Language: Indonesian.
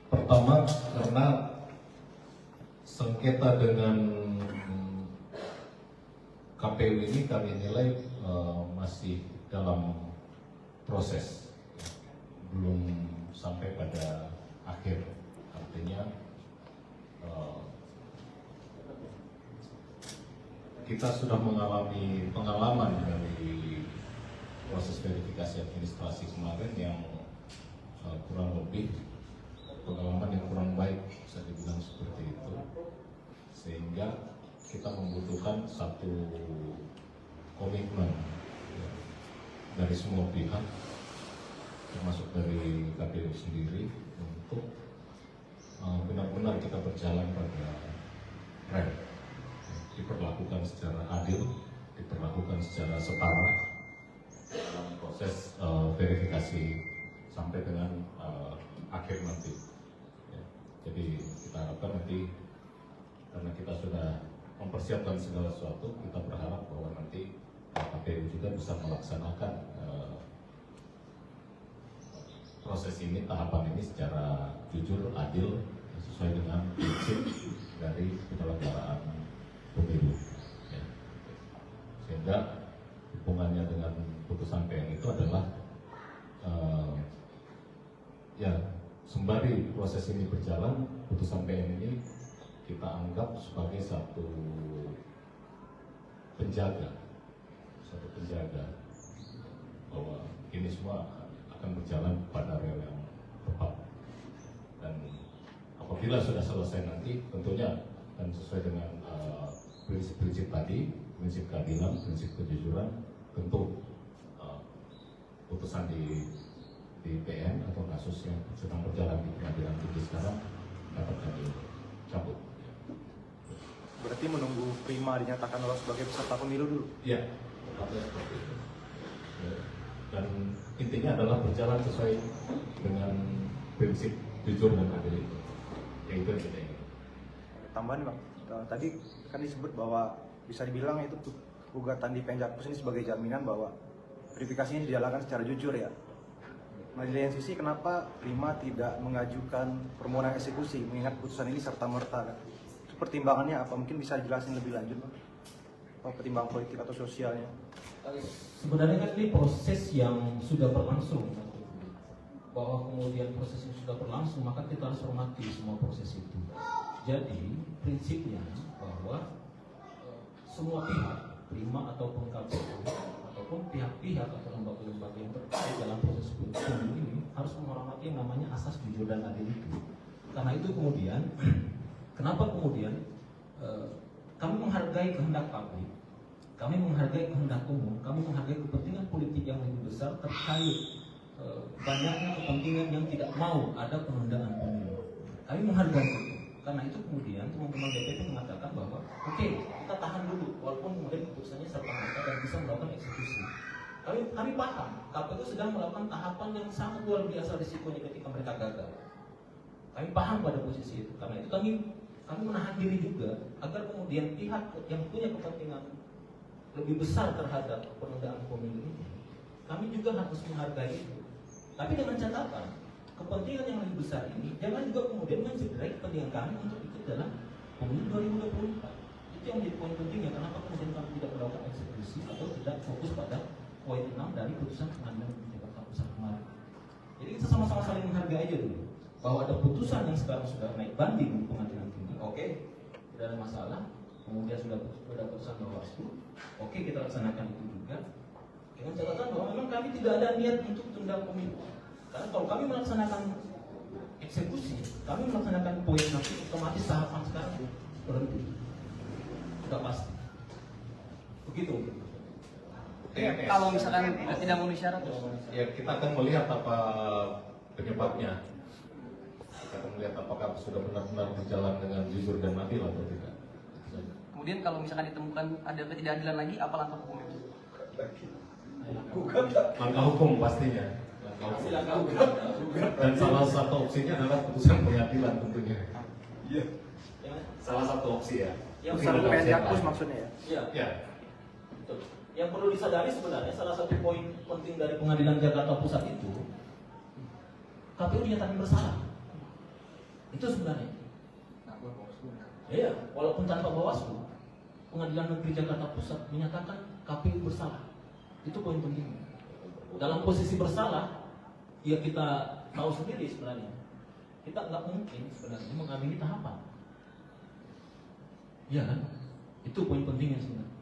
Pertama, karena sengketa dengan KPU ini kami nilai masih dalam proses, belum sampai pada akhir. Artinya kita sudah mengalami pengalaman dari proses verifikasi administrasi kemarin yang kurang lebih pengalaman yang kurang baik, bisa dibilang seperti itu, sehingga kita membutuhkan satu komitmen ya, dari semua pihak, termasuk dari KPU sendiri, untuk benar-benar kita berjalan pada rem, diperlakukan secara adil, diperlakukan secara setara dalam proses verifikasi sampai dengan akhir nanti. Ya, jadi kita harapkan nanti, karena kita sudah mempersiapkan segala sesuatu, kita berharap bahwa nanti KPU juga bisa melaksanakan proses ini, tahapan ini secara jujur, adil, sesuai dengan prinsip dari penyelenggaraan pemilu. Ya. Sehingga hubungannya dengan putusan PN itu adalah ya, sembari proses ini berjalan, putusan PN ini kita anggap sebagai satu penjaga bahwa ini semua akan berjalan pada rel yang tepat. Dan apabila sudah selesai nanti, tentunya dan sesuai dengan prinsip-prinsip tadi, prinsip keadilan, prinsip kejujuran, tentu putusan di PN atau kasus yang sedang berjalan di pengadilan tinggi sekarang dapat kami cabut. Berarti menunggu Prima dinyatakan lolos sebagai peserta pemilu dulu? Iya, tetapnya seperti itu. Ya. Dan intinya adalah berjalan sesuai dengan prinsip jujur dan adil itu. Yang itu yang kita ingin. Tambahan Bang, tadi kan disebut bahwa bisa dibilang itu gugatan di PN Jakpus ini sebagai jaminan bahwa verifikasinya dijalankan secara jujur ya. Nah, di lain sisi kenapa Prima tidak mengajukan permohonan eksekusi mengingat putusan ini serta-merta kan? Pertimbangannya apa? Mungkin bisa dijelasin lebih lanjut Bang? Apa pertimbangan politik atau sosialnya? Sebenarnya kan ini proses yang sudah berlangsung. Bahwa kemudian proses yang sudah berlangsung, maka kita harus hormati semua proses itu. Jadi prinsipnya bahwa semua pihak, Prima ataupun KPU ataupun pihak-pihak atau lembaga-lembaga yang terkait dalam proses pemilu ini harus menghormati yang namanya asas jujur dan adil itu. Karena itu kemudian kenapa kemudian kami menghargai kehendak publik, kami menghargai kehendak umum, kami menghargai kepentingan politik yang lebih besar terkait banyaknya kepentingan yang tidak mau ada penundaan pemilu. Kami menghargai itu. Karena itu kemudian teman-teman DPP mengatakan bahwa oke, kita tahan dulu walaupun kemudian keputusannya serta-merta dan bisa melakukan eksekusi. Kami paham KPU sedang melakukan tahapan yang sangat luar biasa risikonya ketika mereka gagal. Kami paham pada posisi itu. Karena itu kami menahan diri juga agar kemudian pihak yang punya kepentingan lebih besar terhadap penundaan pemilu ini, kami juga harus menghargai itu. Tapi dengan catatan, kepentingan yang lebih besar ini jangan juga kemudian mencederai kepentingan kami untuk ikut dalam pemilu 2024. Itu yang menjadi poin pentingnya. Kenapa kemudian kami tidak melakukan eksekusi atau tidak fokus pada poin 6 dari putusan pengadilan Jakarta Pusat kemarin. Jadi kita sama-sama saling menghargai aja dulu bahwa ada putusan yang sekarang sudah naik banding di pengadilan tinggi. Oke, tidak ada masalah. Kemudian sudah putusan Bawaslu. Oke, kita laksanakan itu juga. Dengan catatan bahwa memang kami tidak ada niat untuk tunda pemilu. Karena kalau kami melaksanakan eksekusi, kami melaksanakan poin nanti otomatis tahapan sekarang berhenti. Sudah pasti. Begitu. Kalau misalkan tidak memenuhi syarat, Ya, kita akan melihat apa penyebabnya. Kita akan melihat apakah sudah benar-benar berjalan dengan jujur dan adil atau tidak. kemudian kalau misalkan ditemukan ada ketidakadilan lagi, apa langkah hukum itu? Langkah hukum pastinya. Dan salah satu opsinya adalah putusan pengadilan tentunya. Iya. Salah satu opsi ya. Yang PN Jakpus maksudnya ya? Iya. Ya. Betul. Yang perlu disadari sebenarnya salah satu poin penting dari pengadilan Jakarta Pusat itu, KPU dinyatakan bersalah. Itu sebenarnya. Iya, walaupun tanpa Bawaslu, Pengadilan Negeri Jakarta Pusat menyatakan KPU bersalah. Itu poin pentingnya. Dalam posisi bersalah, ya kita tahu sendiri sebenarnya. Kita nggak mungkin sebenarnya mengamini tahapan. Iya kan? Itu poin pentingnya sebenarnya.